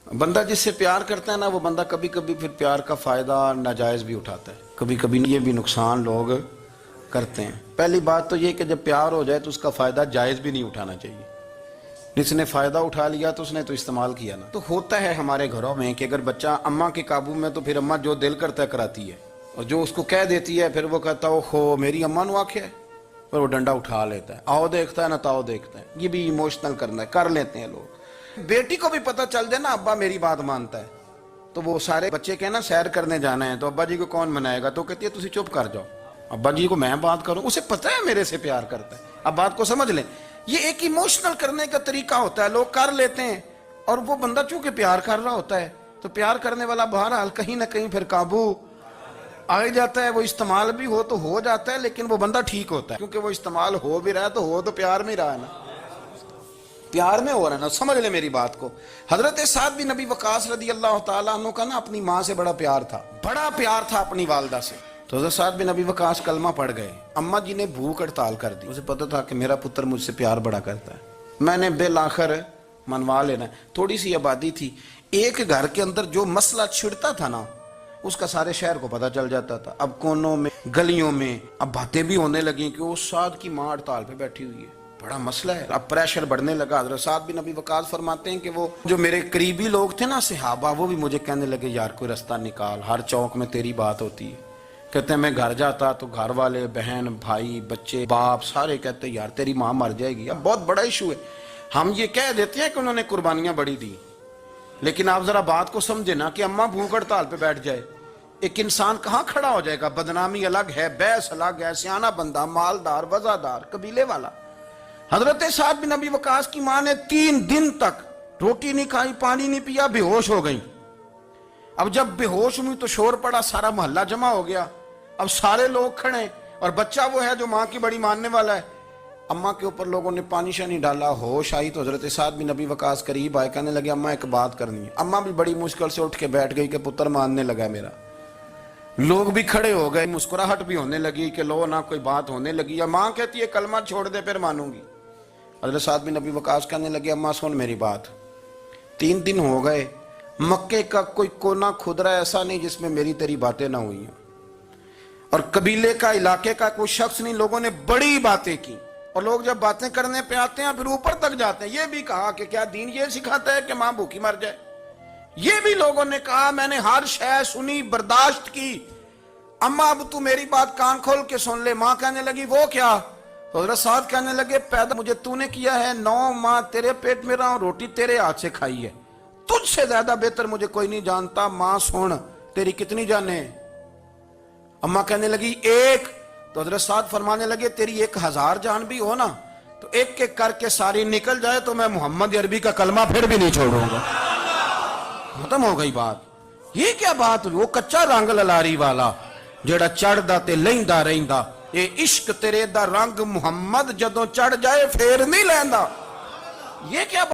بندہ جس سے پیار کرتا ہے نا، وہ بندہ کبھی کبھی پھر پیار کا فائدہ ناجائز بھی اٹھاتا ہے، کبھی کبھی یہ بھی نقصان لوگ کرتے ہیں۔ پہلی بات تو یہ کہ جب پیار ہو جائے تو اس کا فائدہ جائز بھی نہیں اٹھانا چاہیے۔ جس نے فائدہ اٹھا لیا تو اس نے تو استعمال کیا نا۔ تو ہوتا ہے ہمارے گھروں میں کہ اگر بچہ اماں کے قابو میں تو پھر اماں جو دل کرتا ہے کراتی ہے، اور جو اس کو کہہ دیتی ہے پھر وہ کہتا ہے خو میری اماں نو آکھیا ہے، پھر وہ ڈنڈا اٹھا لیتا ہے، آؤ دیکھتا ہے نہ تاؤ دیکھتا ہے۔ یہ بھی ایموشنل کرنا ہے، کر لیتے ہیں لوگ۔ بیٹی کو بھی پتہ چل جائے نا ابا میری بات مانتا ہے، تو وہ سارے بچے کہنا سیر کرنے جانا ہے تو ابا جی کو کون منائے گا، تو کہتی ہے تسی چپ کر جاؤ، ابا جی کو میں بات کروں، اسے پتہ ہے میرے سے پیار کرتا ہے۔ اب بات کو سمجھ لیں، یہ ایک ایموشنل کرنے کا طریقہ ہوتا ہے، لوگ کر لیتے ہیں، اور وہ بندہ چونکہ پیار کر رہا ہوتا ہے تو پیار کرنے والا بہرحال کہیں نہ کہیں پھر قابو آ جاتا ہے۔ وہ استعمال بھی ہو تو ہو جاتا ہے، لیکن وہ بندہ ٹھیک ہوتا ہے، کیونکہ وہ استعمال ہو بھی رہا ہے تو ہو تو پیار میں رہا ہے نا، پیار میں ہو رہا ہے نا۔ سمجھ لیں میری بات کو۔ حضرت سعد بن ابی وقاص رضی اللہ تعالیٰ عنہ کا نا اپنی ماں سے بڑا پیار تھا، بڑا پیار تھا اپنی والدہ سے۔ تو حضرت سعد بن ابی وقاص کلمہ پڑھ گئے، اماں جی نے بھوک ہڑتال کر دی، اسے پتہ تھا کہ میرا پتر مجھ سے پیار بڑا کرتا ہے، میں نے بالآخر منوا لینا ہے۔ تھوڑی سی آبادی تھی، ایک گھر کے اندر جو مسئلہ چھڑتا تھا نا اس کا سارے شہر کو پتہ چل جاتا تھا۔ اب کونوں میں گلیوں میں اب باتیں بھی ہونے لگیں کہ وہ سعد کی ماں ہڑتال پہ بیٹھی ہوئی ہے، بڑا مسئلہ ہے۔ اب پریشر بڑھنے لگا۔ حضرت سعد بن ابی وقاص فرماتے ہیں کہ وہ جو میرے قریبی لوگ تھے نا صحابہ، وہ بھی مجھے کہنے لگے یار کوئی رستہ نکال، ہر چوک میں تیری بات ہوتی ہے۔ کہتے ہیں میں گھر جاتا تو گھر والے، بہن، بھائی، بچے، باپ سارے کہتے ہیں یار تیری ماں مر جائے گی۔ اب بہت بڑا ایشو ہے، ہم یہ کہہ دیتے ہیں کہ انہوں نے قربانیاں بڑی دی، لیکن آپ ذرا بات کو سمجھے نا کہ اماں بھوک ہڑتال پہ بیٹھ جائے، ایک انسان کہاں کھڑا ہو جائے گا؟ بدنامی الگ ہے، بحث الگ ہے، سیانہ بندہ، مالدار، وزادار، قبیلے والا۔ حضرت سعد بن ابی وقاص کی ماں نے 3 دن تک روٹی نہیں کھائی، پانی نہیں پیا، بے ہوش ہو گئی۔ اب جب بے ہوش ہوئی تو شور پڑا، سارا محلہ جمع ہو گیا، اب سارے لوگ کھڑے، اور بچہ وہ ہے جو ماں کی بڑی ماننے والا ہے۔ اماں کے اوپر لوگوں نے پانی شانی ڈالا، ہوش آئی تو حضرت سعد بن ابی وقاص قریب آئے، کہنے لگے اماں ایک بات کرنی ہے۔ اماں بھی بڑی مشکل سے اٹھ کے بیٹھ گئی کہ پتر ماننے لگا میرا۔ لوگ بھی کھڑے ہو گئے، مسکراہٹ بھی ہونے لگی کہ لو نہ کوئی بات ہونے لگی، یا ماں کہتی ہے کلمہ چھوڑ دے پھر مانوں گی۔ حضرت سعد بن ابی وقاص کہنے لگے اماں سن میری بات، 3 دن ہو گئے، مکے کا کوئی کونا کھدرا ایسا نہیں جس میں میری تیری باتیں نہ ہوئی ہیں، اور قبیلے کا، علاقے کا کوئی شخص نہیں، لوگوں نے بڑی باتیں کی، اور لوگ جب باتیں کرنے پہ آتے ہیں پھر اوپر تک جاتے ہیں۔ یہ بھی کہا کہ کیا دین یہ سکھاتا ہے کہ ماں بھوکی مر جائے؟ یہ بھی لوگوں نے کہا میں نے ہر شے سنی، برداشت کی، اماں اب تو میری بات کان کھول کے سن لے۔ ماں کہنے لگی وہ کیا؟ تو حضرت سعد کہنے لگے پیدا مجھے تو نے کیا ہے، 9 ماہ تیرے پیٹ میں رہا ہوں، روٹی تیرے ہاتھ سے کھائی ہے، تجھ سے زیادہ بہتر مجھے کوئی نہیں جانتا۔ ماں سن تیری کتنی جانیں؟ اماں کہنے لگی 1۔ تو حضرت سعد فرمانے لگے تیری 1000 جان بھی ہو نا تو ایک ایک کر کے ساری نکل جائے تو میں محمد عربی کا کلمہ پھر بھی نہیں چھوڑوں گا۔ ختم ہو گئی بات۔ یہ کیا بات ہوئی؟ وہ کچا رنگ للاری والا جڑا چڑھدا تے لیندا رہندا، اے عشق تیرے دا رنگ محمد جدوں چڑھ جائے پھر نہیں لیندا۔ یہ کیا